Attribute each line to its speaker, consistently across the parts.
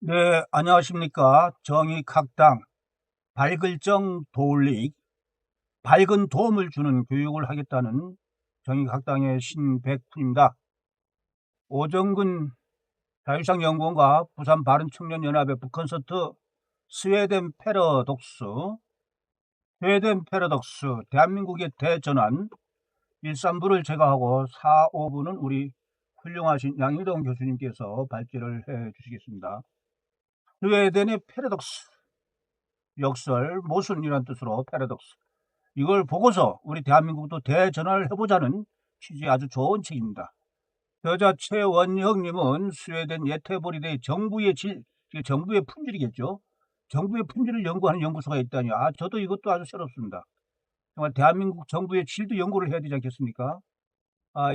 Speaker 1: 네, 안녕하십니까. 정의각당 발글정 도울릭, 밝은 도움을 주는 교육을 하겠다는 정의각당의 신백훈입니다. 오정근 자유상연구원과 부산 바른청년연합의 북콘서트 스웨덴 패러독스, 대한민국의 대전환 1, 3부를 제거하고 4, 5부는 우리 훌륭하신 양희동 교수님께서 발제를 해 주시겠습니다. 스웨덴의 패러독스, 역설, 모순이라는 뜻으로 패러독스. 이걸 보고서 우리 대한민국도 대전환을 해보자는 취지의 아주 좋은 책입니다. 저자 최원혁님은 스웨덴 예테보리대 정부의 정부의 품질이겠죠. 정부의 품질을 연구하는 연구소가 있다니, 저도 이것도 아주 새롭습니다. 정말 대한민국 정부의 질도 연구를 해야 되지 않겠습니까?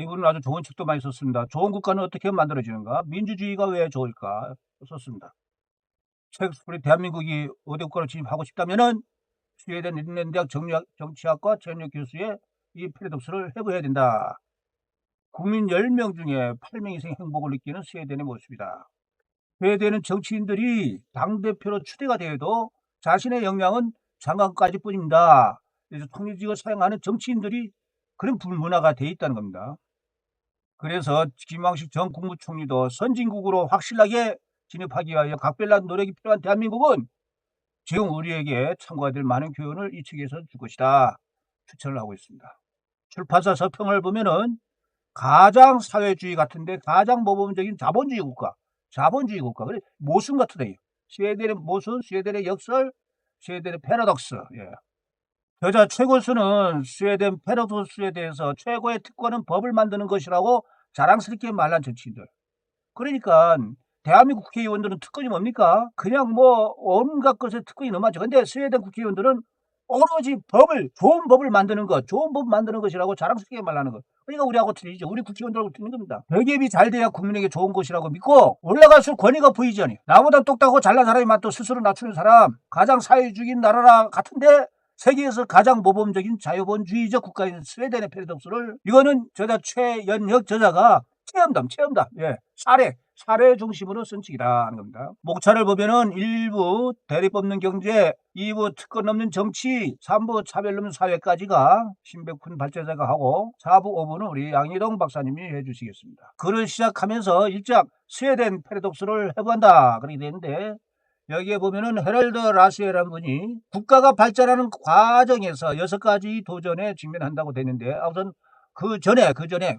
Speaker 1: 이분은 아주 좋은 책도 많이 썼습니다. 좋은 국가는 어떻게 만들어지는가? 민주주의가 왜 좋을까? 썼습니다. 우리 대한민국이 5대 국가로 진입하고 싶다면은 스웨덴 린넨대학 정치학과 최현혁 교수의 이 패러독스를 해부해야 된다. 국민 10명 중에 8명이 행복을 느끼는 스웨덴의 모습이다. 스웨덴은 정치인들이 당대표로 추대가 되어도 자신의 역량은 장관까지 뿐입니다. 그래서 통일직을 사용하는 정치인들이 그런 불문화가 되어 있다는 겁니다. 그래서 김황식 전 국무총리도 선진국으로 확실하게 진입하기 위하여 각별한 노력이 필요한 대한민국은 지금 우리에게 참고해야 될 많은 교훈을 이 책에서 줄 것이다. 추천을 하고 있습니다. 출판사 서평을 보면은 가장 사회주의 같은데 가장 모범적인 자본주의 국가. 그래 모순 같으대요. 스웨덴의 모순, 스웨덴의 역설, 스웨덴의 패러독스. 예. 저자 최고수는 스웨덴 패러독스에 대해서 최고의 특권은 법을 만드는 것이라고 자랑스럽게 말한 정치인들. 그러니까 대한민국 국회의원들은 특권이 뭡니까? 그냥 뭐 온갖 것에 특권이 너무 많죠. 근데 스웨덴 국회의원들은 오로지 좋은 법을 만드는 것이라고 자랑스럽게 말하는 것. 그러니까 우리하고 틀리죠. 우리 국회의원들하고 틀린 겁니다. 대기업이 잘 돼야 국민에게 좋은 것이라고 믿고 올라갈수록 권위가 보이지 않아요. 나보다 똑똑하고 잘난 사람이 많고 스스로 낮추는 사람, 가장 사회주의인 나라 같은데 세계에서 가장 모범적인 자유본주의적 국가인 스웨덴의 패러독스를, 이거는 저자 최연혁 저자가 체험담, 예, 사례 중심으로 쓴 책이다 하는 겁니다. 목차를 보면은 1부 대리 뽑는 경제, 2부 특권 없는 정치, 3부 차별 없는 사회까지가 신백훈 발제자가 하고 4부, 5부는 우리 양희동 박사님이 해주시겠습니다. 글을 시작하면서 일장 스웨덴 패러독스를 해부한다 그렇게 되는데, 여기에 보면은 헤럴드 라스웰이라는 분이 국가가 발전하는 과정에서 6가지 도전에 직면한다고 되는데, 우선 그 전에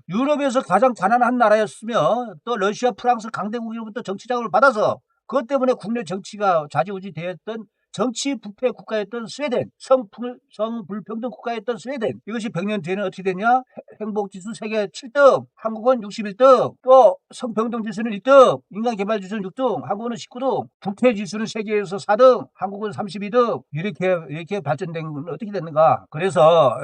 Speaker 1: 유럽에서 가장 가난한 나라였으며 또 러시아, 프랑스 강대국으로부터 정치 자금을 받아서 그것 때문에 국내 정치가 좌지우지 되었던 정치 부패 국가였던 스웨덴, 성불평등 국가였던 스웨덴, 이것이 100년 뒤에는 어떻게 되냐? 행복지수 세계 7등, 한국은 61등, 또 성평등 지수는 1등, 인간개발 지수는 6등, 한국은 19등, 부패 지수는 세계에서 4등, 한국은 32등, 이렇게 발전된 건 어떻게 됐는가? 그래서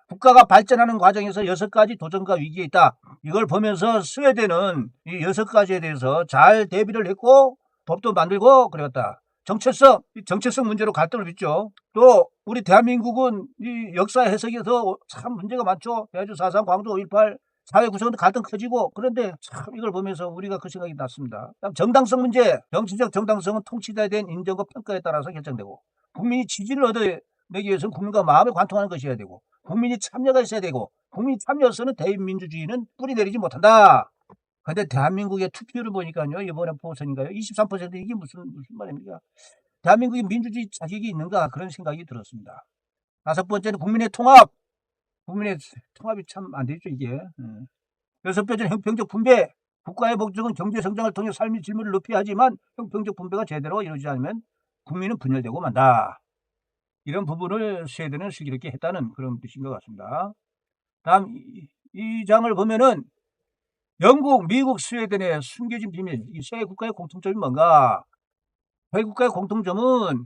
Speaker 1: 국가가 발전하는 과정에서 6가지 도전과 위기에 있다. 이걸 보면서 스웨덴은 이 6가지에 대해서 잘 대비를 했고 법도 만들고 그랬다. 정체성 문제로 갈등을 빚죠. 또 우리 대한민국은 이 역사 해석에서 참 문제가 많죠. 대주 4.3, 광주 5.18 사회 구성도 갈등 커지고, 그런데 참 이걸 보면서 우리가 그 생각이 났습니다. 다음 정당성 문제, 정치적 정당성은 통치자에 대한 인정과 평가에 따라서 결정되고, 국민이 지지를 얻어내기 위해서는 국민과 마음을 관통하는 것이어야 되고, 국민이 참여가 있어야 되고, 국민이 참여 없이는 대의민주주의는 뿌리 내리지 못한다. 근데 대한민국의 투표를 보니까요, 이번에 보선인가요? 23%. 이게 무슨 말입니까? 대한민국이 민주주의 자격이 있는가? 그런 생각이 들었습니다. 5번째는 국민의 통합이 참 안 되죠, 이게. 6번째는 형평적 분배. 국가의 목적은 경제 성장을 통해 삶의 질문을 높여야 하지만 형평적 분배가 제대로 이루어지지 않으면 국민은 분열되고 만다. 이런 부분을 스웨덴은 슬기롭게 했다는 그런 뜻인 것 같습니다. 다음 이 장을 보면은 영국, 미국, 스웨덴의 숨겨진 비밀, 이 세 국가의 공통점이 뭔가? 세 국가의 공통점은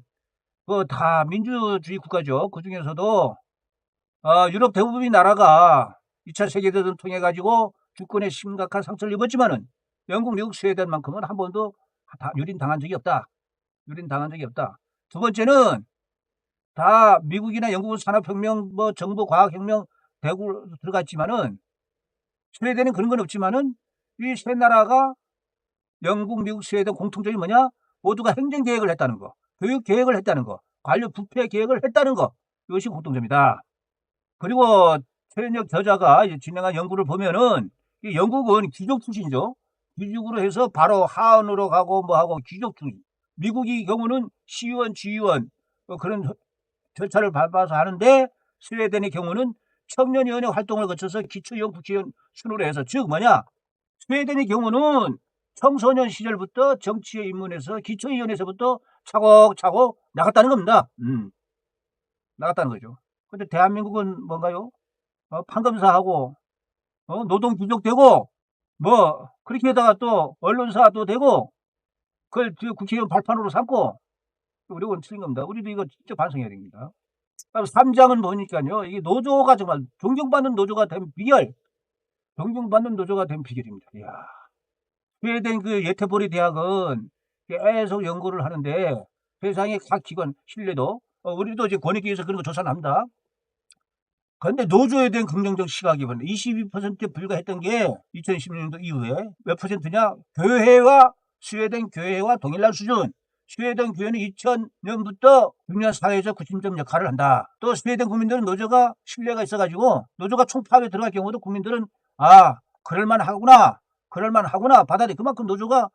Speaker 1: 다 민주주의 국가죠. 그 중에서도 유럽 대부분의 나라가 2차 세계대전을 통해 가지고 주권에 심각한 상처를 입었지만은 영국, 미국, 스웨덴만큼은 한 번도 유린당한 적이 없다. 두 번째는 다 미국이나 영국은 산업혁명, 정보 과학혁명 대국으로 들어갔지만은 스웨덴은 그런 건 없지만은 이 세 나라가 영국, 미국, 스웨덴 공통점이 뭐냐? 모두가 행정계획을 했다는 거, 교육계획을 했다는 거, 관료 부패 계획을 했다는 거, 이것이 공통점이다. 그리고 최현혁 저자가 진행한 연구를 보면은 영국은 귀족 출신이죠. 귀족으로 해서 바로 하원으로 가고 뭐하고 귀족 출신. 미국의 경우는 시의원, 지의원 그런 절차를 밟아서 하는데 스웨덴의 경우는 청년위원회 활동을 거쳐서 기초위원, 국회의원 순으로 해서 즉 뭐냐? 스웨덴의 경우는 청소년 시절부터 정치에 입문해서 기초위원회에서부터 차곡차곡 나갔다는 겁니다. 나갔다는 거죠. 근데 대한민국은 뭔가요? 판검사하고 노동 귀족되고 뭐 그렇게 하다가 또 언론사도 되고 그걸 국회의원 발판으로 삼고 우리는 틀린 겁니다. 우리도 이거 진짜 반성해야 됩니다. 3장은 보니까요. 이게 노조가 정말 존경받는 노조가 된 비결. 존경받는 노조가 된 비결입니다. 이야. 스웨덴 그 예테보리 대학은 계속 연구를 하는데 세상의 각 기관 신뢰도 우리도 이제 권익위에서 그런 거 조사를 합니다. 그런데 노조에 대한 긍정적 시각이 22%에 불과했던 게 2010년도 이후에 몇 퍼센트냐? 스웨덴 교회와 동일한 수준. 스웨덴 교회는 2000년부터 중요한 사회적 구심점 역할을 한다. 또 스웨덴 국민들은 노조가 신뢰가 있어가지고 노조가 총파업에 들어갈 경우도 국민들은 그럴만하구나 받아들이 그만큼 노조가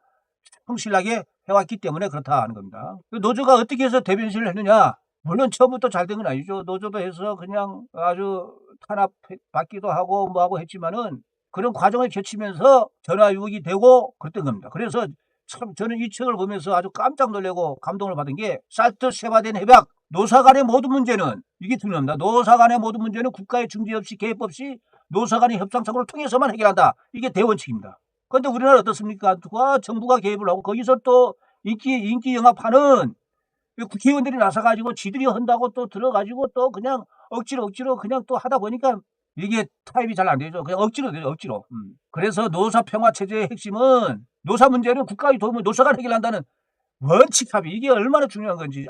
Speaker 1: 성실하게 해왔기 때문에 그렇다 하는 겁니다. 노조가 어떻게 해서 대변신을 했느냐? 물론 처음부터 잘 된 건 아니죠. 노조도 해서 그냥 아주 탄압받기도 하고 뭐하고 했지만은 그런 과정을 거치면서 전화유복이 되고 그랬던 겁니다. 그래서 참 저는 이 책을 보면서 아주 깜짝 놀라고 감동을 받은 게 살트 세바된 협약 노사 간의 모든 문제는 이게 중요합니다. 노사 간의 모든 문제는 국가의 중재 없이 개입 없이 노사 간의 협상착오를 통해서만 해결한다. 이게 대원칙입니다. 그런데 우리나라 어떻습니까? 정부가 개입을 하고 거기서 또 인기 영합하는 국회의원들이 나서가지고 지들이 한다고 또 들어가지고 또 그냥 억지로 그냥 또 하다 보니까 이게 타입이 잘 안 되죠. 그냥 억지로 되죠. 억지로. 그래서 노사 평화 체제의 핵심은 노사 문제는 국가의 도움을 노사가 해결한다는 원칙 합의. 이게 얼마나 중요한 건지.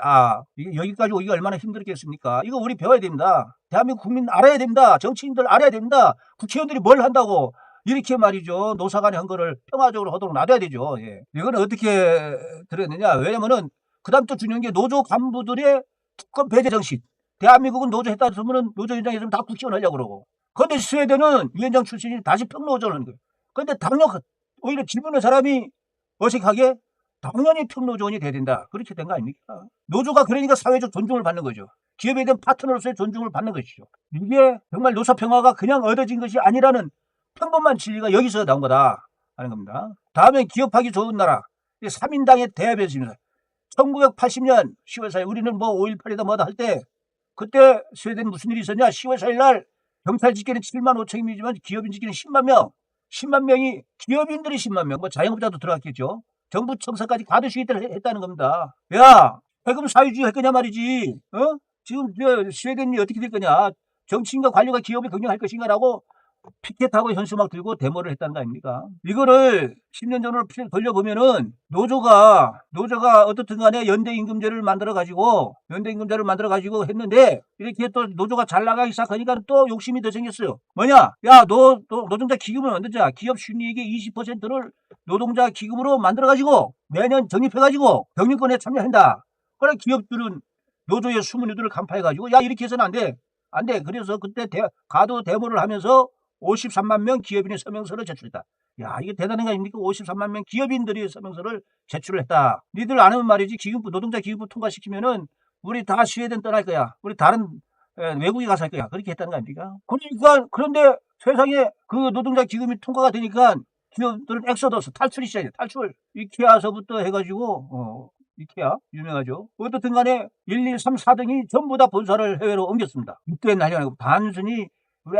Speaker 1: 이게 여기까지 오기가 얼마나 힘들겠습니까? 이거 우리 배워야 됩니다. 대한민국 국민 알아야 됩니다. 정치인들 알아야 됩니다. 국회의원들이 뭘 한다고 이렇게 말이죠. 노사 간의 헌거를 평화적으로 하도록 놔둬야 되죠. 예. 이거는 어떻게 들었느냐? 왜냐면은 그다음 또 중요한 게 노조 간부들의 특권 배제 정신. 대한민국은 노조 했다 하면 노조 위원장이 다 국회의원 하려고 그러고. 그런데 스웨덴은 위원장 출신이 다시 평노조를 하는 거예요. 그런데 오히려 질문한 사람이 어색하게 당연히 평노조원이 돼야 된다. 그렇게 된 거 아닙니까? 노조가 그러니까 사회적 존중을 받는 거죠. 기업에 대한 파트너로서의 존중을 받는 것이죠. 이게 정말 노사 평화가 그냥 얻어진 것이 아니라는 평범한 진리가 여기서 나온 거다 하는 겁니다. 다음엔 기업하기 좋은 나라 3인당의 대변입니다. 1980년 10월 4일 우리는 뭐 5.18이다 뭐다 할 때 그때 스웨덴 무슨 일이 있었냐? 10월 4일 날 경찰 집계는 7만 5천이지만 기업인 집계는 10만 명. 10만 명이 기업인들이 10만 명. 뭐 자영업자도 들어갔겠죠. 정부 청사까지 과도 시위를 했다는 겁니다. 야, 세금 사회주의 할 거냐 말이지. 지금 스웨덴이 어떻게 될 거냐? 정치인과 관료가 기업을 경영할 것인가라고 피켓하고 현수막 들고 데모를 했다는 거 아닙니까? 이거를 10년 전으로 돌려보면은 노조가 어떻든 간에 연대임금제를 만들어 가지고 했는데 이렇게 또 노조가 잘 나가기 시작하니까 또 욕심이 더 생겼어요. 뭐냐? 야, 노동자 기금을 만들자. 기업 순이익의 20%를 노동자 기금으로 만들어 가지고 매년 적립해 가지고 경영권에 참여한다. 그래 기업들은 노조의 수문유들을 간파해 가지고 야 이렇게 해서는 안 돼. 안 돼. 그래서 그때 가도 데모를 하면서 53만 명 기업인의 서명서를 제출했다. 야, 이게 대단한 거 아닙니까? 53만 명 기업인들이 서명서를 제출을 했다. 니들 안 하면 말이지 노동자 기금부 통과시키면은 우리 다 스웨덴 떠날 거야. 우리 다른 외국에 가서 할 거야. 그렇게 했다는 거 아닙니까? 그러니까 그런데 세상에 그 노동자 기금이 통과가 되니까 기업들은 엑소더스 탈출이 시작이야. 탈출. 이케아서부터 해가지고 이케아 유명하죠. 어떻든 간에 1, 2, 3, 4등이 전부 다 본사를 해외로 옮겼습니다. 이때 난리가 나고 단순히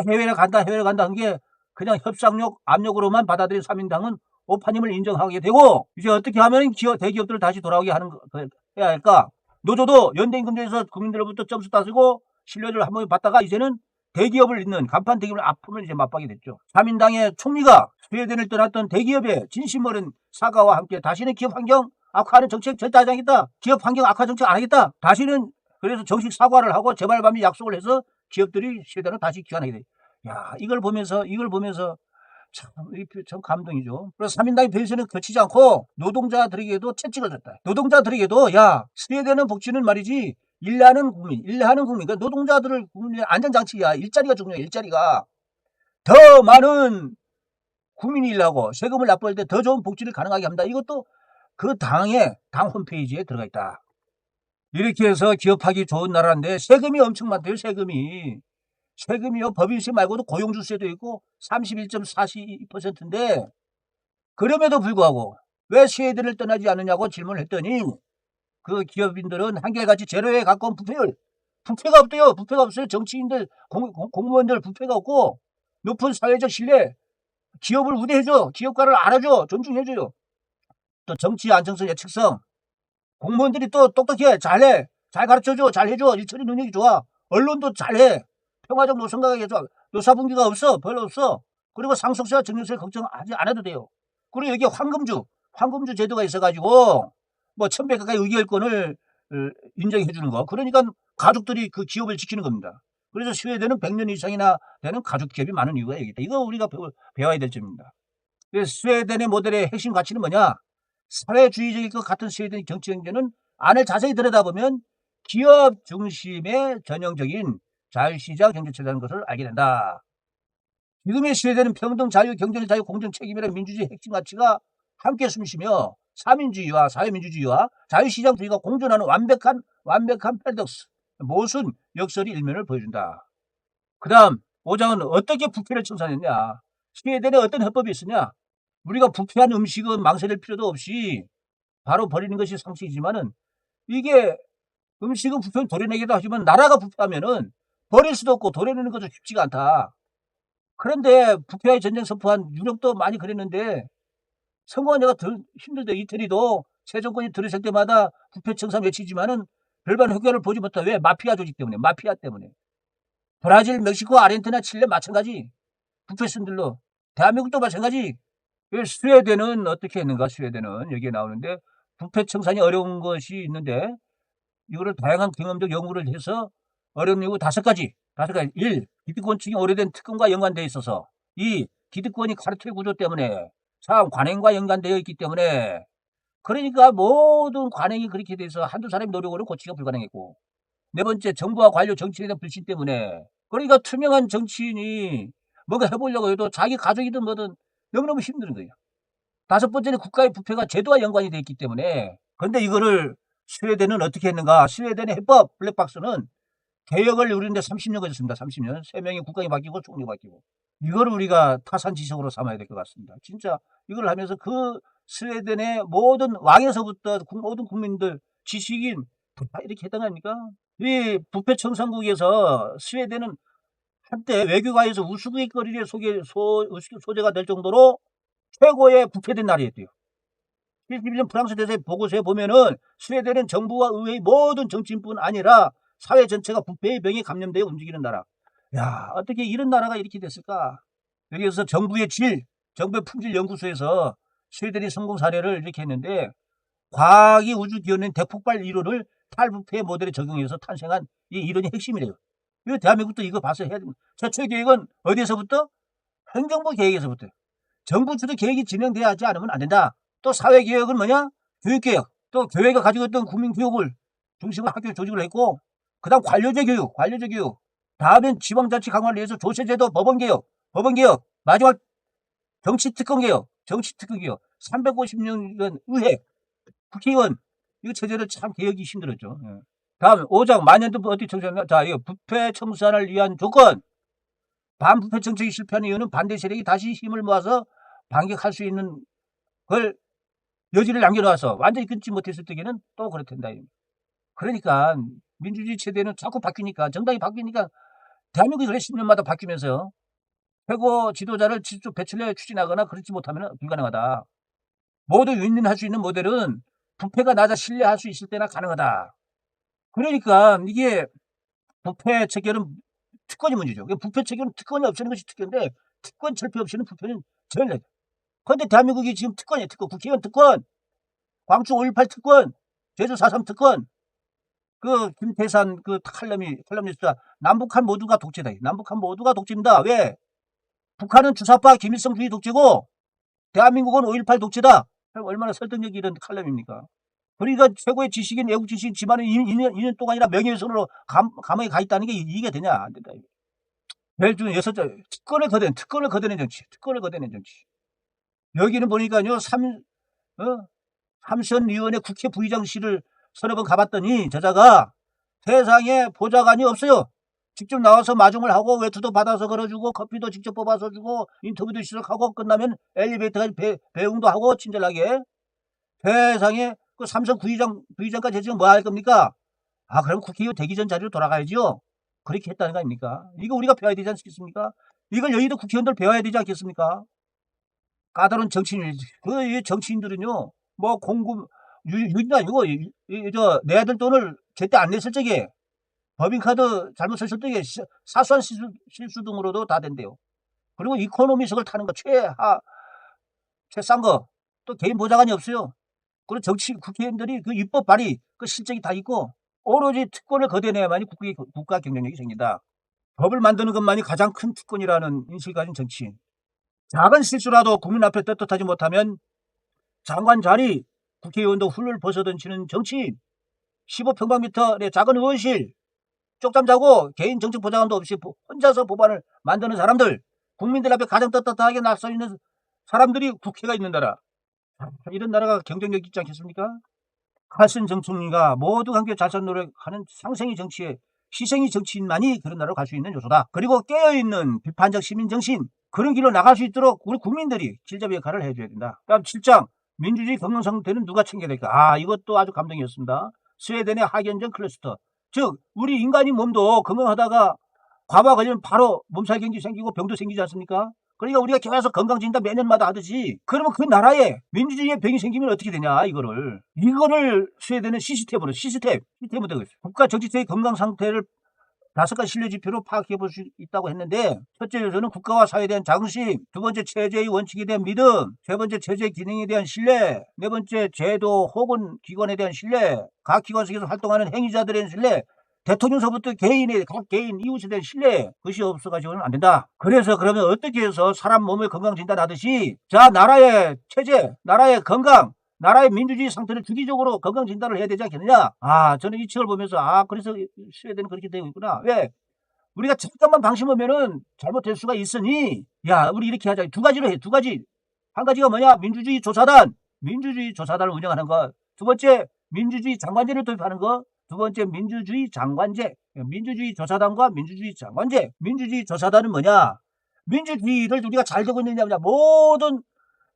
Speaker 1: 해외를 간다 한 게 그냥 협상력 압력으로만 받아들인 3인당은 오판임을 인정하게 되고 이제 어떻게 하면 대기업들을 다시 돌아오게 해야 할까? 노조도 연대임금제에서 국민들로부터 점수 따지고 신뢰를 한번 받다가 이제는 대기업을 잇는 간판 대기업의 아픔을 이제 맛보게 됐죠. 3인당의 총리가 스웨덴을 떠났던 대기업의 진심 어린 사과와 함께 다시는 기업 환경 악화하는 정책 절대 하지 않겠다. 기업 환경 악화 정책 안 하겠다. 다시는 그래서 정식 사과를 하고 재발밤이 약속을 해서 기업들이 스웨덴으로 다시 귀환하게 돼. 야, 이걸 보면서 참 감동이죠. 그래서 3인당의 벨세는 거치지 않고 노동자들에게도 채찍을 줬다. 노동자들에게도 야, 스웨덴은 복지는 말이지 일하는 국민, 그러니까 노동자들을 국민의 안전장치야. 일자리가 중요해. 일자리가 더 많은 국민이 일하고 세금을 납부할 때 더 좋은 복지를 가능하게 합니다. 이것도 그 당 홈페이지에 들어가 있다. 이렇게 해서 기업하기 좋은 나라인데 세금이 엄청 많대요. 세금이요. 법인세 말고도 고용주세도 있고 31.42%인데 그럼에도 불구하고 왜 스웨덴을 떠나지 않느냐고 질문을 했더니 그 기업인들은 한결같이 제로에 가까운 부패가 없대요. 부패가 없어요. 정치인들, 공무원들 부패가 없고 높은 사회적 신뢰, 기업을 우대해줘. 기업가를 알아줘. 존중해줘요. 또 정치 안정성, 예측성, 공무원들이 또 똑똑해. 잘해. 잘 가르쳐줘. 잘해줘. 일처리 능력이 좋아. 언론도 잘해. 평화적 노선각에 노사분기가 없어. 별로 없어. 그리고 상속세와 증여세 걱정하지 않아도 돼요. 그리고 여기 황금주 제도가 있어가지고 뭐 1,100 가까이 의결권을 인정해 주는 거. 그러니까 가족들이 그 기업을 지키는 겁니다. 그래서 스웨덴은 100년 이상이나 되는 가족 기업이 많은 이유가 여기다. 이거 우리가 배워야 될 점입니다. 그래서 스웨덴의 모델의 핵심 가치는 뭐냐? 사회주의적일 것 같은 스웨덴의 정치 경제는 안을 자세히 들여다보면 기업 중심의 전형적인 자유시장 경제체제라는 것을 알게 된다. 지금의 스웨덴은 평등, 자유, 경쟁, 자유, 공정, 책임이라는 민주주의 핵심 가치가 함께 숨쉬며 사민주의와 사회민주주의와 자유시장주의가 공존하는 완벽한 패러독스, 모순 역설이 일면을 보여준다. 그 다음 5장은 어떻게 부패를 청산했냐. 스웨덴에 어떤 해법이 있으냐. 우리가 부패한 음식은 망설일 필요도 없이 바로 버리는 것이 상식이지만은 이게 음식은 부패는 도려내기도 하지만 나라가 부패하면은 버릴 수도 없고 도려내는 것도 쉽지가 않다. 그런데 부패의 전쟁 선포한 유럽도 많이 그랬는데 성공한 데가 덜 힘들대. 이태리도 새 정권이 들어설 때마다 부패 청산 외치지만은 별반 효과를 보지 못한. 왜? 마피아 조직 때문에. 마피아 때문에. 브라질, 멕시코, 아르헨티나, 칠레 마찬가지. 부패 선들로. 대한민국도 마찬가지. 스웨덴은 어떻게 했는가? 스웨덴은 여기에 나오는데 부패 청산이 어려운 것이 있는데 이거를 다양한 경험적 연구를 해서 어려운 이유 5가지. 1. 기득권층이 오래된 특권과 연관되어 있어서. 2. 기득권이 카르텔 구조 때문에. 3. 관행과 연관되어 있기 때문에. 그러니까 모든 관행이 그렇게 돼서 한두 사람의 노력으로 고치기가 불가능했고. 4번째, 정부와 관료 정치인에 대한 불신 때문에. 그러니까 투명한 정치인이 뭔가 해보려고 해도 자기 가족이든 뭐든 너무너무 힘든 거예요. 5번째는 국가의 부패가 제도와 연관이 되어 있기 때문에. 그런데 이거를 스웨덴은 어떻게 했는가? 스웨덴의 해법 블랙박스는 개혁을 누리는데 30년 걸렸습니다. 30년. 3명이 국왕이 바뀌고 총리가 바뀌고. 이걸 우리가 타산지석으로 삼아야 될 것 같습니다. 진짜 이걸 하면서 그 스웨덴의 모든 왕에서부터 모든 국민들, 지식인 다 이렇게 해당합니까? 이 부패 청산국에서 스웨덴은 한때 외교가에서 우스갯거리의 소재가 될 정도로 최고의 부패된 나라였대요. 71년 프랑스 대사의 보고서에 보면은 스웨덴은 정부와 의회의 모든 정치인뿐 아니라 사회 전체가 부패의 병에 감염되어 움직이는 나라. 야, 어떻게 이런 나라가 이렇게 됐을까? 여기서 정부의 품질 연구소에서 스웨덴의 성공 사례를 이렇게 했는데 과학이 우주 기원인 대폭발 이론을 탈부패 모델에 적용해서 탄생한 이 이론이 핵심이래요. 이 대한민국도 이거 봐서 해야 됩니다. 최초의 계획은 어디에서부터? 행정부 계획에서부터. 정부 주도 계획이 진행돼야 하지 않으면 안 된다. 또 사회개혁은 뭐냐? 교육개혁. 또 교회가 가지고 있던 국민교육을 중심으로 학교 조직을 했고, 그 다음 관료제 교육. 다음엔 지방자치 강화를 위해서 조세제도 법원개혁. 마지막 정치특권개혁. 350년 의회, 국회의원. 이 체제를 참 개혁이 힘들었죠. 다음 5장 만년도 어떻게 청산했나? 자, 이거 부패 청산을 위한 조건. 반부패 정책이 실패한 이유는 반대 세력이 다시 힘을 모아서 반격할 수 있는 걸 여지를 남겨놓아서 완전히 끊지 못했을 때에는 또 그렇단다. 그러니까 민주주의 체제는 자꾸 바뀌니까, 정당이 바뀌니까 대한민국이 그래 10년마다 바뀌면서 최고 지도자를 직접 배출해 추진하거나 그렇지 못하면 불가능하다. 모두 윈윈할 수 있는 모델은 부패가 낮아 신뢰할 수 있을 때나 가능하다. 그러니까 이게 부패 체결은 특권이 문제죠. 부패 체결은 특권이 없애는 것이 특권인데 특권 철폐 없이는 부패는 전혀. 그런데 대한민국이 지금 특권이에요. 국회의원 특권, 광주 5.18 특권, 제주 4.3 특권, 그 김태산 그 칼럼니스트가 남북한 모두가 독재다. 남북한 모두가 독재입니다. 왜? 북한은 주사파 김일성주의 독재고 대한민국은 5.18 독재다. 얼마나 설득력이 이런 칼럼입니까? 그러니까 최고의 지식인, 외국 지식인 집안은 2년 동안이나 명예훼손으로 감옥에 가 있다는 게 이게 되냐? 안 된다. 매일 중에 6자, 특권을 거대는 정치. 여기는 보니까요, 삼선위원회 국회 부의장실을 서너 번 가봤더니 저자가 세상에 보좌관이 없어요. 직접 나와서 마중을 하고 외투도 받아서 걸어주고 커피도 직접 뽑아서 주고 인터뷰도 시작하고 끝나면 엘리베이터까지 배웅도 하고 친절하게. 세상에 그 삼성 부의장까지 했으면 뭐 할 겁니까? 아, 그럼 국회의원 되기 전 자리로 돌아가야지요. 그렇게 했다는 거 아닙니까? 이거 우리가 배워야 되지 않겠습니까? 이걸 여의도 국회의원들 배워야 되지 않겠습니까? 까다로운 정치인, 그 정치인들은요, 뭐 유리도 아니고, 내 아들 돈을 제때 안 냈을 적에, 법인카드 잘못 썼을 적에 사소한 실수 등으로도 다 된대요. 그리고 이코노미석을 타는 거 최싼 거, 또 개인 보좌관이 없어요. 그리고 국회의원들이 그 입법 발의, 그 실적이 다 있고, 오로지 특권을 거둬내야만이 국가 경쟁력이 생긴다. 법을 만드는 것만이 가장 큰 특권이라는 인식을 가진 정치인. 작은 실수라도 국민 앞에 떳떳하지 못하면 장관 자리, 국회의원도 훌훌 벗어던지는 정치인, 15평방미터의 작은 의원실, 쪽잠 자고 개인 정책 보좌관도 없이 혼자서 법안을 만드는 사람들, 국민들 앞에 가장 떳떳하게 나서 있는 사람들이 국회가 있는 나라. 이런 나라가 경쟁력 있지 않겠습니까? 칼슨 정치인과 모두 함께 잘살 노력하는 상생이 정치에 희생이 정치인만이 그런 나라로 갈 수 있는 요소다. 그리고 깨어있는 비판적 시민정신, 그런 길로 나갈 수 있도록 우리 국민들이 길잡이 역할을 해줘야 된다. 다음 7장 민주주의 경영 상태는 누가 챙겨야 될까? 아, 이것도 아주 감동이었습니다. 스웨덴의 하겐전 클러스터. 즉 우리 인간이 몸도 건강하다가 과부하 걸리면 바로 몸살경기 생기고 병도 생기지 않습니까? 그러니까 우리가 계속 건강진단 매년마다 하듯이, 그러면 그 나라에 민주주의의 병이 생기면 어떻게 되냐, 이거를 스웨덴은 시스템으로 되고 있어요. 국가 정치체의 건강 상태를 5가지 신뢰 지표로 파악해 볼 수 있다고 했는데, 첫째 요소는 국가와 사회에 대한 자긍심, 두 번째 체제의 원칙에 대한 믿음, 세 번째 체제 기능에 대한 신뢰, 네 번째 제도 혹은 기관에 대한 신뢰, 각 기관 속에서 활동하는 행위자들에 대한 신뢰, 대통령서부터 각 개인 이웃에 대한 신뢰, 그것이 없어가지고는 안 된다. 그래서 그러면 어떻게 해서 사람 몸을 건강 진단하듯이, 자, 나라의 체제, 나라의 건강, 나라의 민주주의 상태를 주기적으로 건강 진단을 해야 되지 않겠느냐? 아, 저는 이 책을 보면서, 그래서 스웨덴은 그렇게 되고 있구나. 왜? 우리가 잠깐만 방심하면은 잘못될 수가 있으니, 야, 우리 이렇게 하자. 두 가지로 해, 두 가지. 한 가지가 뭐냐? 민주주의 조사단을 운영하는 것. 두 번째, 민주주의 장관제를 도입하는 것. 두 번째, 민주주의 장관제. 민주주의 조사단과 민주주의 장관제. 민주주의 조사단은 뭐냐? 민주주의를 우리가 잘 되고 있느냐, 모든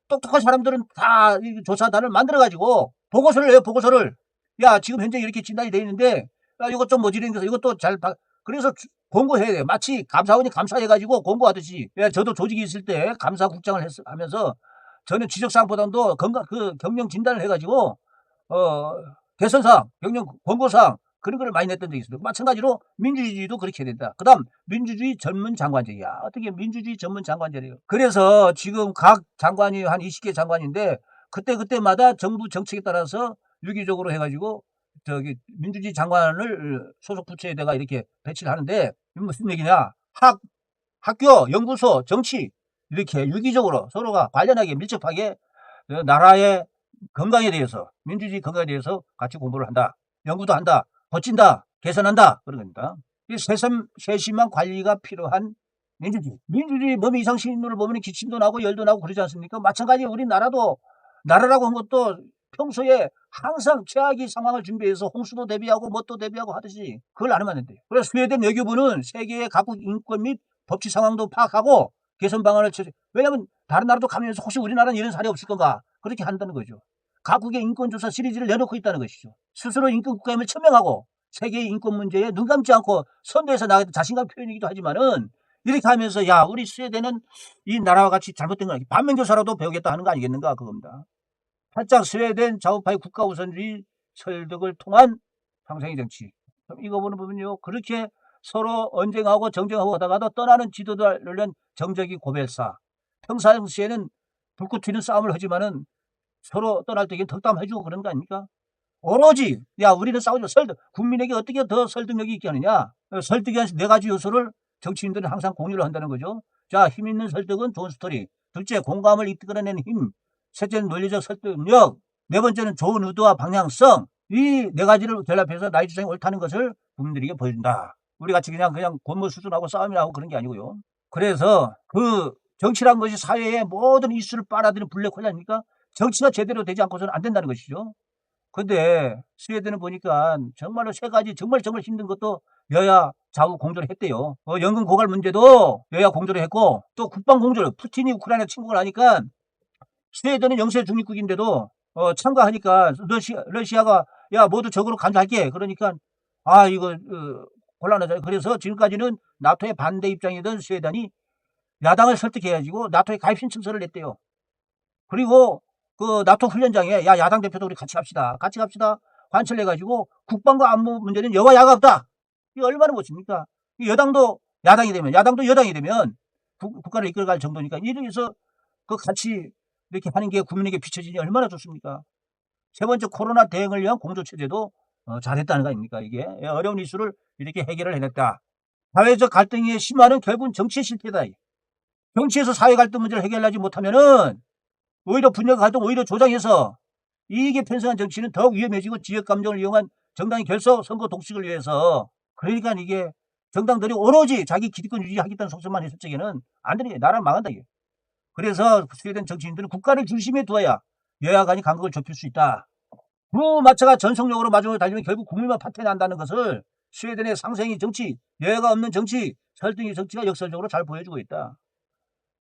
Speaker 1: 똑똑한 사람들은 다 조사단을 만들어가지고 보고서를 내요, 보고서를. 야, 지금 현재 이렇게 진단이 되어 있는데, 이것 좀 모자라서 이것도 그래서 공고해야 돼요. 마치 감사원이 감사해가지고 공고하듯이. 야, 저도 조직이 있을 때 감사국장을 하면서 저는 지적사항보다도 경영 진단을 해가지고, 개선사항, 경영 권고사항, 그런 걸 많이 냈던 적이 있어요. 마찬가지로 민주주의도 그렇게 해야 된다. 그 다음 민주주의 전문 장관제야. 어떻게 민주주의 전문 장관제래요. 그래서 지금 각 장관이 한 20개 장관인데, 그때마다 정부 정책에 따라서 유기적으로 해가지고 민주주의 장관을 소속 부처에다가 이렇게 배치를 하는데, 무슨 얘기냐? 학교, 연구소, 정치, 이렇게 유기적으로 서로가 관련하게 밀접하게 나라의 건강에 대해서, 민주주의 건강에 대해서 같이 공부를 한다. 연구도 한다. 고친다. 개선한다. 그런 겁니다. 이 세심한 관리가 필요한 민주주의 몸 이상 신호를 보면 기침도 나고 열도 나고 그러지 않습니까? 마찬가지로 우리나라라고 한 것도 평소에 항상 최악의 상황을 준비해서 홍수도 대비하고 뭣도 대비하고 하듯이 그걸 안 하면 안 돼요. 그래서 스웨덴 외교부는 세계의 각국 인권 및 법치 상황도 파악하고 개선 방안을 왜냐하면 다른 나라도 가면서 혹시 우리나라는 이런 사례 없을 건가, 그렇게 한다는 거죠. 각국의 인권조사 시리즈를 내놓고 있다는 것이죠. 스스로 인권국가임을 천명하고 세계의 인권 문제에 눈 감지 않고 선도해서 나가는 자신감 표현이기도 하지만은, 이렇게 하면서 야, 우리 스웨덴은 이 나라와 같이 잘못된 거 아니야, 반면교사라도 배우겠다 하는 거 아니겠는가, 그겁니다. 8장 스웨덴 좌우파의 국가 우선주의 설득을 통한 상생의 정치. 이거 보면요, 그렇게 서로 언쟁하고 정쟁하고 하다가도 떠나는 지도자를 위한 정적이 고별사. 평상시에는 불꽃 튀는 싸움을 하지만은 서로 떠날 때는 덕담해주고 그런 거 아닙니까? 오로지, 야, 우리는 싸우죠. 국민에게 어떻게 더 설득력이 있게 하느냐? 설득이 한 4가지 요소를 정치인들은 항상 공유를 한다는 거죠. 자, 힘 있는 설득은 좋은 스토리. 둘째, 공감을 이끌어내는 힘. 셋째는 논리적 설득력. 네 번째는 좋은 의도와 방향성. 이 네 가지를 결합해서 나의 주장이 옳다는 것을 국민들에게 보여준다. 우리 같이 그냥 권모 수준하고 싸움이라고 그런 게 아니고요. 그래서 그 정치란 것이 사회의 모든 이슈를 빨아들이는 블랙홀이 아닙니까? 정치가 제대로 되지 않고서는 안 된다는 것이죠. 근데 스웨덴은 보니까 정말로 세 가지 정말 힘든 것도 여야 좌우 공조를 했대요. 연금 고갈 문제도 여야 공조를 했고, 또 국방 공조를, 푸틴이 우크라이나 침공을 하니까 스웨덴은 영세 중립국인데도 참가하니까 러시아가 야 모두 적으로 간주할게 그러니까 이거 곤란하잖아요. 그래서 지금까지는 나토의 반대 입장이던 스웨덴이 야당을 설득해가지고 나토에 가입 신청서를 냈대요. 그리고 그 나토 훈련장에 야 야당 대표도 우리 같이 갑시다 관철 내가지고 국방과 안보 문제는 여와 야가 없다. 이게 얼마나 멋집니까? 여당도 야당이 되면 야당도 여당이 되면 국가를 이끌어갈 정도니까 이래서 그 같이 이렇게 하는 게 국민에게 비춰지니 얼마나 좋습니까? 세 번째, 코로나 대응을 위한 공조체제도 잘했다는 거 아닙니까? 이게 어려운 이슈를 이렇게 해결을 해냈다. 사회적 갈등이 심화는 결국은 정치의 실패다. 정치에서 사회 갈등 문제를 해결하지 못하면은 오히려 분열 갈등 오히려 조장해서 이익에 편성한 정치는 더욱 위험해지고 지역 감정을 이용한 정당의 결속 선거 독식을 위해서 그러니까 이게 정당들이 오로지 자기 기득권 유지하겠다는 속성만 했을 적에는 안 되는 게 나라를 망한다 이게. 그래서 스웨덴 정치인들은 국가를 중심에 두어야 여야 간이 간극을 좁힐 수 있다. 그 마차가 전속력으로 마중을 달리면 결국 국민만 파탄난다는 것을 스웨덴의 상생의 정치, 여야가 없는 정치, 설득의 정치가 역설적으로 잘 보여주고 있다.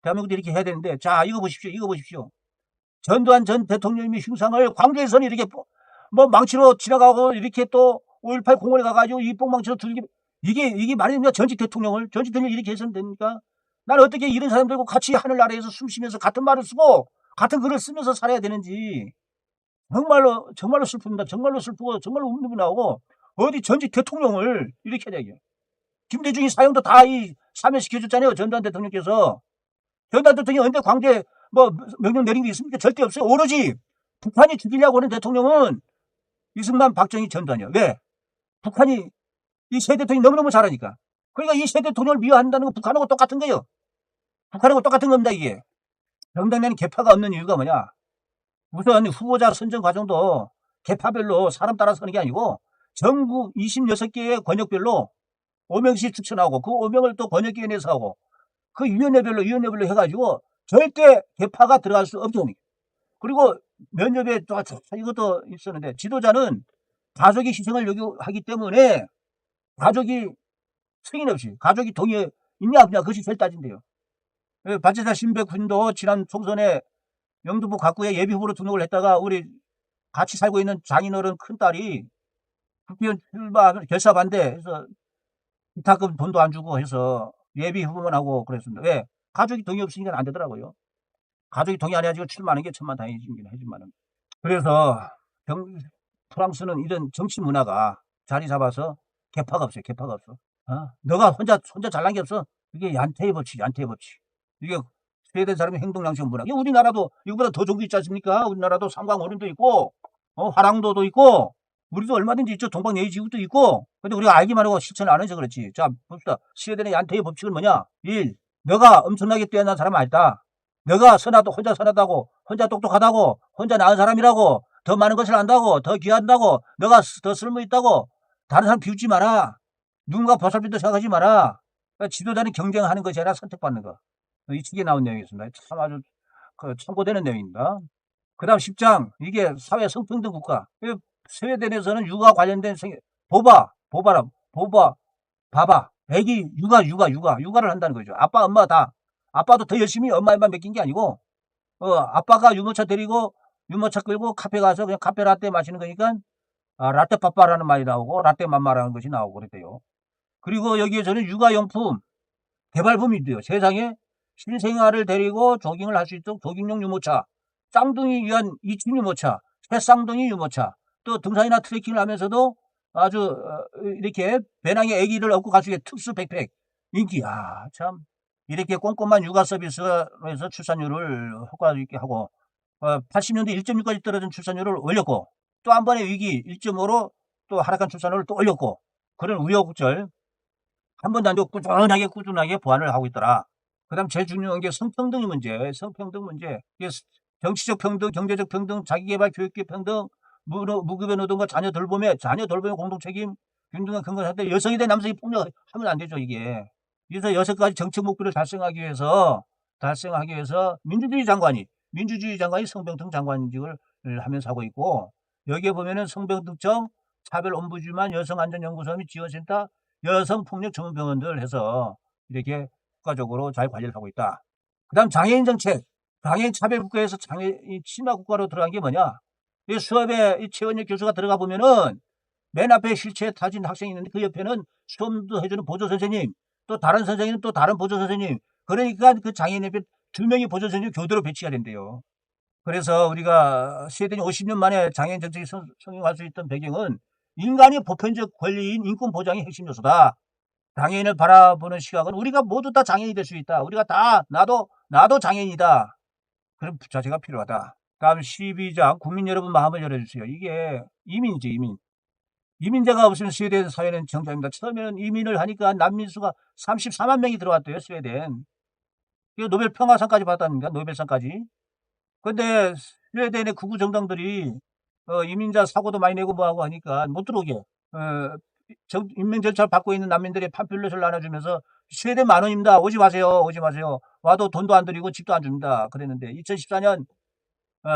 Speaker 1: 대한민국도 이렇게 해야 되는데 자 이거 보십시오. 전두환 전 대통령의 흉상을 광주에서는 이렇게 뭐 망치로 지나가고 이렇게 또 5.18 공원에 가가지고 이 뽕망치로 들기 이게 말이 됩니까? 전직 대통령을 이렇게 해서는 됩니까? 나는 어떻게 이런 사람들과 같이 하늘나라에서 숨쉬면서 같은 말을 쓰고 같은 글을 쓰면서 살아야 되는지 정말로 슬픕니다. 정말로 슬프고 정말로 눈물이 나오고 어디 전직 대통령을 이렇게 하냐 이게. 김대중이 사형도 다 사면시켜줬잖아요. 전두환 대통령께서. 전두환 대통령이 언제 광주에 뭐 명령 내린 게 있습니까? 절대 없어요. 오로지 북한이 죽이려고 하는 대통령은 이승만, 박정희, 전두환이요. 왜? 북한이 이 세 대통령이 너무너무 잘하니까. 그러니까 이 세 대통령을 미워한다는 건 북한하고 똑같은 거예요. 북한하고 똑같은 겁니다 이게. 정당내는 계파가 없는 이유가 뭐냐? 우선 후보자 선정 과정도 계파별로 사람 따라서 하는 게 아니고 전국 26개의 권역별로 5명씩 추천하고 그 5명을 또 권역위원회에서 하고 그 위원회별로 해가지고 절대 계파가 들어갈 수 없죠. 그리고 면접에 또 이것도 있었는데 지도자는 가족의 희생을 요구하기 때문에 가족이 승인 없이 가족이 동의해 있냐 없냐 그것이 제일 따진대요. 박재사 신백군도 지난 총선에 영등포 갑구에 예비후보로 등록을 했다가 우리 같이 살고 있는 장인어른 큰딸이 국회의원 출마 결사 반대해서 기타금 돈도 안 주고 해서 예비후보만 하고 그랬습니다. 왜? 가족이 동의 없으니까 안 되더라고요. 가족이 동의 안 해가지고 출마하는 게 천만다행이긴 하지만은. 그래서 프랑스는 이런 정치 문화가 자리 잡아서 계파가 없어요. 너가 혼자 잘난 게 없어. 이게 얀테의 법칙. 이게 스웨덴 사람의 행동 양식 문화. 이게 우리나라도 이거보다 더 좋은 게 있지 않습니까? 우리나라도 삼강오림도 있고, 화랑도도 있고, 우리도 얼마든지 있죠. 동방예의지국도 있고. 근데 우리가 알기만 하고 실천을 안 해서 그렇지. 자, 봅시다. 스웨덴의 얀테의 법칙은 뭐냐? 1. 너가 엄청나게 뛰어난 사람은 아니다. 너가 혼자 선하다고, 혼자 똑똑하다고, 혼자 나은 사람이라고, 더 많은 것을 안다고, 더 귀한다고, 너가 더 쓸모있다고, 다른 사람 비웃지 마라. 누군가 보살핀다 생각하지 마라. 그러니까 지도자는 경쟁하는 것이 아니라 선택받는 거. 이 책에 나온 내용이었습니다. 참 아주 참고되는 내용입니다. 그 다음 10장. 이게 사회 성평등 국가. 스웨덴에서는 육아 관련된 봐봐. 애기 육아를 한다는 거죠. 아빠, 엄마 다. 아빠도 더 열심히 엄마에만 맡긴 게 아니고, 아빠가 유모차 데리고, 유모차 끌고 카페 가서 그냥 카페 라떼 마시는 거니까, 라떼 빠빠라는 말이 나오고, 라떼 맘마라는 것이 나오고 그랬대요. 그리고 여기에서는 육아용품 개발품이 있대요. 세상에 신생아를 데리고 조깅을 할 수 있도록 조깅용 유모차, 쌍둥이 위한 2층 유모차, 새쌍둥이 유모차, 또 등산이나 트레킹을 하면서도 아주 이렇게 배낭에 아기를 업고 갈 수 있는 특수 백팩 인기. 참 이렇게 꼼꼼한 육아 서비스로 해서 출산율을 효과 있게 하고 80년대 1.6까지 떨어진 출산율을 올렸고 또 한 번의 위기 1.5로 또 하락한 출산율을 또 올렸고 그런 우여곡절 한 번도 안 되고 꾸준하게 보완을 하고 있더라. 그다음 제일 중요한 게 성평등의 문제, 성평등 문제. 이게 정치적 평등, 경제적 평등, 자기개발, 교육적 평등, 무급의 노동과 자녀 돌봄의 공동책임, 균등한 근거사태, 여성이 대 남성이 폭력하면 안 되죠, 이게. 그래서 6가지 정책 목표를 달성하기 위해서 민주주의 장관이 성평등 장관직을 하면서 하고 있고, 여기에 보면은 성평등청, 차별ombudsman, 여성안전연구소 및 지원센터, 여성폭력전문병원들 해서 이렇게 국가적으로 잘 관리를 하고 있다. 그 다음 장애인 정책, 장애인 차별국가에서 장애인 친화국가로 들어간 게 뭐냐? 이 수업에 이 최원혁 교수가 들어가 보면은 맨 앞에 실체 타진 학생이 있는데 그 옆에는 수업도 해주는 보조 선생님, 또 다른 선생님은 또 다른 보조 선생님. 그러니까 그 장애인 옆에 2명의 보조 선생님 교대로 배치가 된대요. 그래서 우리가 스웨덴이 50년 만에 장애인 정책이 성행할 수 있던 배경은 인간의 보편적 권리인 인권 보장이 핵심 요소다. 장애인을 바라보는 시각은 우리가 모두 다 장애인이 될 수 있다. 우리가 다 나도 장애인이다. 그런 자세가 필요하다. 다음 12장 국민 여러분 마음을 열어주세요. 이게 이민이죠, 이민. 이민자가 없으면 스웨덴 사회는 정상입니다. 처음에는 이민을 하니까 난민 수가 34만 명이 들어왔대요, 스웨덴. 이거 노벨 평화상까지 받았는가, 노벨상까지. 근데 스웨덴의 극우 정당들이 이민자 사고도 많이 내고 뭐하고 하니까 못 들어오게 임명 절차를 받고 있는 난민들의 팜플렛을 나눠주면서 스웨덴 10,000원입니다. 오지 마세요. 와도 돈도 안 드리고 집도 안 줍니다. 그랬는데 2014년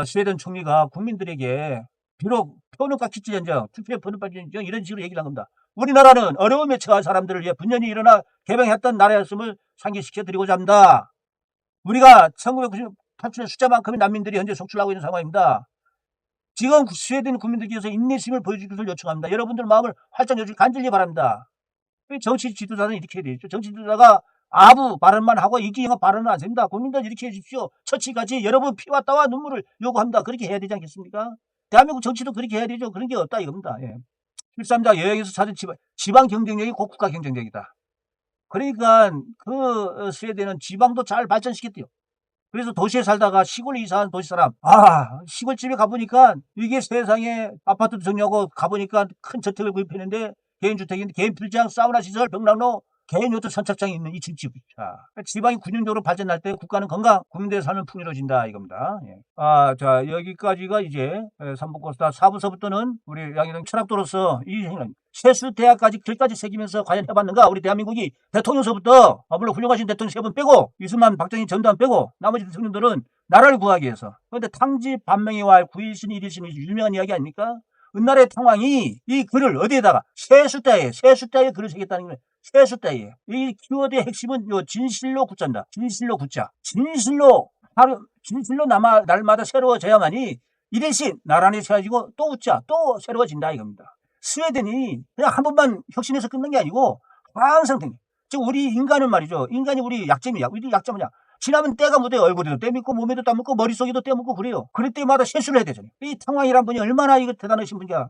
Speaker 1: 스웨덴 총리가 국민들에게 비록 표는가 키치전쟁, 투표에 표는가 전쟁 이런 식으로 얘기를 한 겁니다. 우리나라는 어려움에 처한 사람들을 위해 분연히 일어나 개방했던 나라였음을 상기시켜 드리고자 합니다. 우리가 1998년 숫자만큼의 난민들이 현재 속출하고 있는 상황입니다. 지금 스웨덴 국민들께서 인내심을 보여줄 것을 요청합니다. 여러분들 마음을 활짝 열어주길 간절히 바랍니다. 정치 지도자는 이렇게 해야 되죠. 정치 지도자가 아부 발언만 하고 이기영합 발언은 안 됩니다. 국민들 이렇게 해주십시오. 처치까지 여러분 피와 땀과 눈물을 요구합니다. 그렇게 해야 되지 않겠습니까? 대한민국 정치도 그렇게 해야 되죠. 그런 게 없다 이겁니다. 예. 13자 여행에서 찾은 지방 경쟁력이 곧 국가 경쟁력이다. 그러니까 그 스웨덴은 지방도 잘 발전시켰대요. 그래서 도시에 살다가 시골에 이사한 도시 사람, 시골집에 가보니까 이게 세상에 아파트도 정리하고 가보니까 큰 저택을 구입했는데 개인주택인데 개인 필장, 사우나 시설, 벽난로, 개인 요트 선착장이 있는 2층 집. 자, 지방이 군용적으로 발전할 때 국가는 건강, 국민들의 삶은 풍요로워진다 이겁니다. 예. 자, 여기까지가 이제 3부 코스다. 4부서부터는 우리 양희동 철학도로서 이 행은 세수대학까지 결까지 새기면서 과연 해봤는가? 우리 대한민국이 대통령서부터 물론 훌륭하신 대통령 3분 빼고 이승만, 박정희, 전두환 빼고 나머지 대통령들은 나라를 구하기 위해서. 그런데 탕지 반명의와 9일신 1일신이 유명한 이야기 아닙니까? 은날의 탕왕이 이 글을 어디에다가 세수대에 글을 새겼다는 거예요. 세수대에. 이 키워드의 핵심은 요 진실로 구자입니다. 진실로 구자. 진실로 날마다 새로워져야만이 1일신 나란히 세워지고 또 웃자 또 새로워진다 이겁니다. 스웨덴이 그냥 한 번만 혁신해서 끝난 게 아니고 항상 즉 우리 인간은 말이죠. 인간이 우리 약점이야. 우리 약점 뭐냐? 지나면 때가 묻어요. 얼굴에도 때 묻고 몸에도 땀 묻고 머릿속에도 때 묻고 그래요. 그럴 때마다 세수를 해야 되잖아요. 이 탕왕이란 분이 얼마나 이거 대단하신 분이야.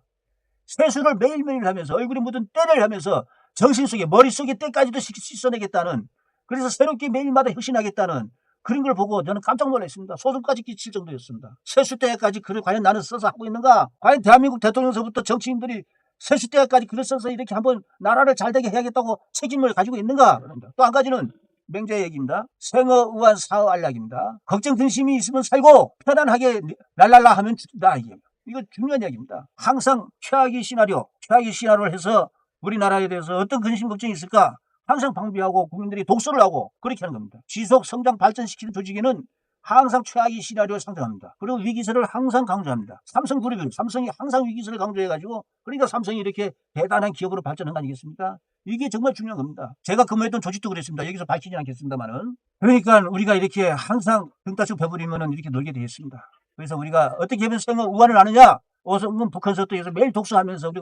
Speaker 1: 세수를 매일매일 하면서 얼굴에 묻은 때를 하면서 정신속에 머릿속에 때까지도 씻어내겠다는, 그래서 새롭게 매일마다 혁신하겠다는 그런 걸 보고 저는 깜짝 놀랐습니다. 소름까지 끼칠 정도였습니다. 세수대까지 글을 과연 나는 써서 하고 있는가? 과연 대한민국 대통령서부터 정치인들이 세수대까지 글을 써서 이렇게 한번 나라를 잘되게 해야겠다고 책임을 가지고 있는가? 또 한 가지는 맹자의 얘기입니다. 생어 우한 사어 안락입니다. 걱정 근심이 있으면 살고 편안하게 랄랄라 하면 죽다. 이거 중요한 이야기입니다. 항상 최악의 시나리오를 해서 우리나라에 대해서 어떤 근심 걱정이 있을까 항상 방비하고 국민들이 독서를 하고 그렇게 하는 겁니다. 지속 성장 발전시키는 조직에는 항상 최악의 시나리오를 상정합니다. 그리고 위기설을 항상 강조합니다. 삼성이 항상 위기설을 강조해가지고 그러니까 삼성이 이렇게 대단한 기업으로 발전한 거 아니겠습니까? 이게 정말 중요한 겁니다. 제가 근무했던 조직도 그랬습니다. 여기서 밝히지 않겠습니다만은. 그러니까 우리가 이렇게 항상 등 따시고 배부리면은 이렇게 놀게 되어 있습니다. 그래서 우리가 어떻게 하면 생어 우한을 하느냐? 어성은 북한서도에서 매일 독서하면서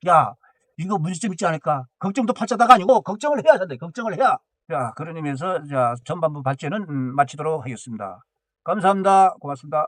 Speaker 1: 우리가 이거 문제점 있지 않을까? 걱정도 팔자다가 아니고 걱정을 해야 된다. 걱정을 해야. 자, 그런 의미에서 전반부 발제는 마치도록 하겠습니다. 감사합니다. 고맙습니다.